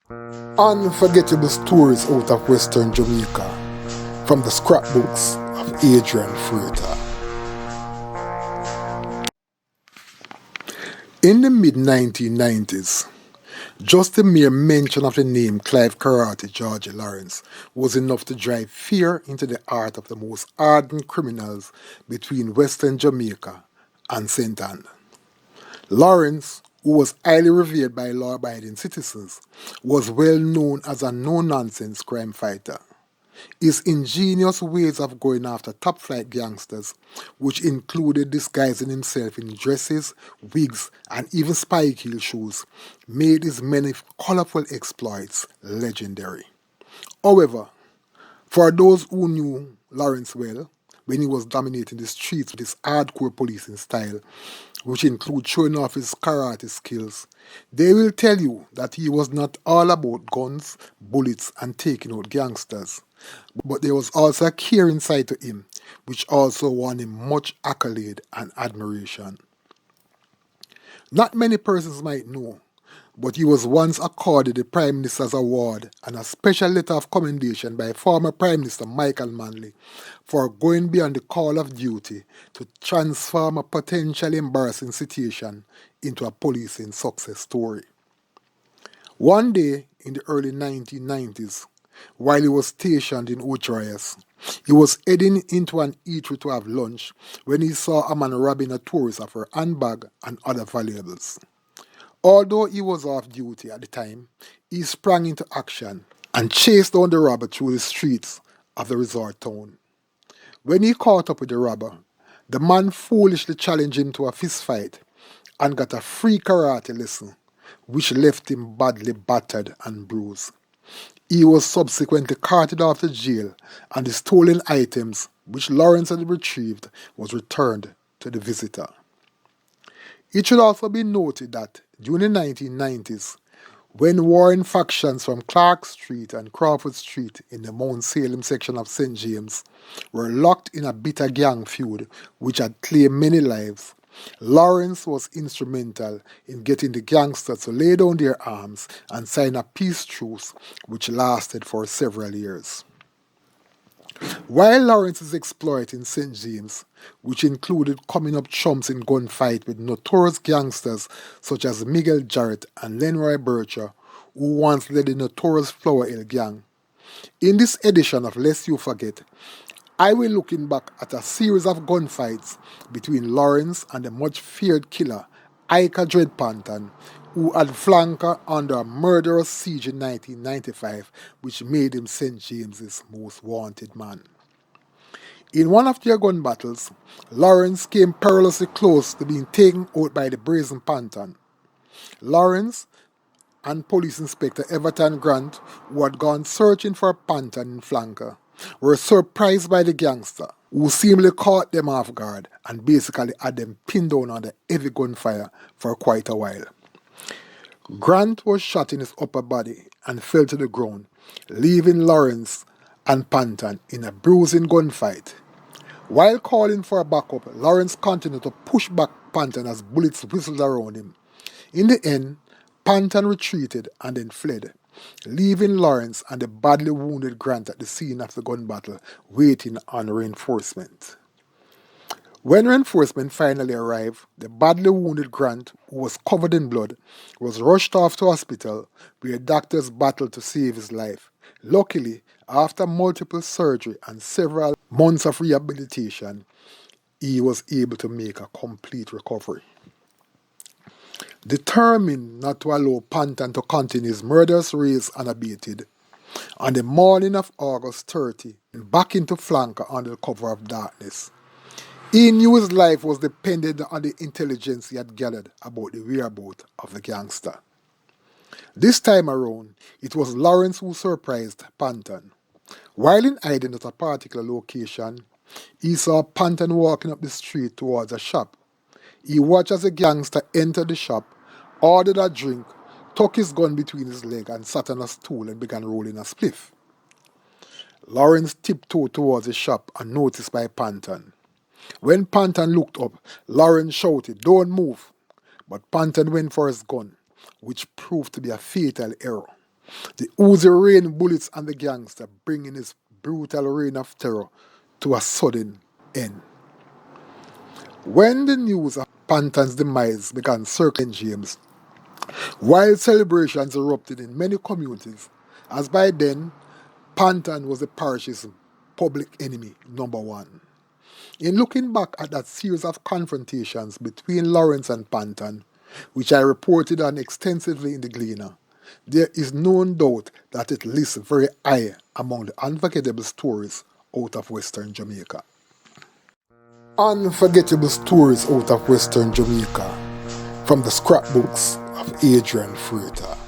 Unforgettable stories out of Western Jamaica from the scrapbooks of Adrian Freighter. In the mid 1990s, just the mere mention of the name Clive Karate Georgie Lawrence was enough to drive fear into the heart of the most ardent criminals between Western Jamaica and St. Anne. Lawrence, who was highly revered by law-abiding citizens, was well known as a no-nonsense crime fighter. His ingenious ways of going after top-flight gangsters, which included disguising himself in dresses, wigs, and even spike heel shoes, made his many colorful exploits legendary. However, for those who knew Lawrence well, when he was dominating the streets with his hardcore policing style, which includes showing off his karate skills, they will tell you that he was not all about guns, bullets, and taking out gangsters. But there was also a caring side to him, which also won him much accolade and admiration. Not many persons might know, but he was once accorded the Prime Minister's Award and a special letter of commendation by former Prime Minister Michael Manley for going beyond the call of duty to transform a potentially embarrassing situation into a policing success story. One day in the early 1990s, while he was stationed in Ucharias, he was heading into an eatery to have lunch when he saw a man robbing a tourist of her handbag and other valuables. Although he was off duty at the time, he sprang into action and chased down the robber through the streets of the resort town. When he caught up with the robber, the man foolishly challenged him to a fist fight and got a free karate lesson, which left him badly battered and bruised. He was subsequently carted off to jail, and the stolen items, which Lawrence had retrieved, was returned to the visitor. It should also be noted that during the 1990s, when warring factions from Clark Street and Crawford Street in the Mount Salem section of St. James were locked in a bitter gang feud which had claimed many lives, Lawrence was instrumental in getting the gangsters to lay down their arms and sign a peace truce which lasted for several years. While Lawrence's exploit in St. James, which included coming up chumps in gunfight with notorious gangsters such as Miguel Jarrett and Lenroy Bircher, who once led the notorious Flower Hill Gang, in this edition of Lest You Forget, I will be looking back at a series of gunfights between Lawrence and the much feared killer, Icar Dread Panton, who had flanked her under a murderous siege in 1995, which made him St. James's most wanted man. In one of their gun battles, Lawrence came perilously close to being taken out by the brazen Panton. Lawrence and Police Inspector Everton Grant, who had gone searching for Panton in flanker, were surprised by the gangster, who seemingly caught them off guard and basically had them pinned down under heavy gunfire for quite a while. Grant was shot in his upper body and fell to the ground, leaving Lawrence and Panton in a bruising gunfight. While calling for a backup, Lawrence continued to push back Panton as bullets whistled around him. In the end, Panton retreated and then fled, leaving Lawrence and the badly wounded Grant at the scene of the gun battle, waiting on reinforcement. When reinforcement finally arrived, the badly wounded Grant, who was covered in blood, was rushed off to hospital where doctors battled to save his life. Luckily, after multiple surgery and several months of rehabilitation, he was able to make a complete recovery. Determined not to allow Panton to continue his murderous race unabated, on the morning of August 30, back into flanker under the cover of darkness. He knew his life was dependent on the intelligence he had gathered about the whereabouts of the gangster. This time around, it was Lawrence who surprised Panton. While in hiding at a particular location, he saw Panton walking up the street towards a shop. He watched as the gangster entered the shop, ordered a drink, tucked his gun between his legs and sat on a stool and began rolling a spliff. Lawrence tiptoed towards the shop unnoticed by Panton. When Panton looked up, Lawrence shouted, "Don't move!" But Panton went for his gun, which proved to be a fatal error. The Uzi rain bullets on the gangster, bringing his brutal reign of terror to a sudden end. When the news of Panton's demise began circling James, wild celebrations erupted in many communities, as by then, Panton was the parish's public enemy number one. In looking back at that series of confrontations between Lawrence and Panton, which I reported on extensively in the Gleaner, there is no doubt that it lists very high among the unforgettable stories out of Western Jamaica. Unforgettable stories out of Western Jamaica from the scrapbooks of Adrian Freighter.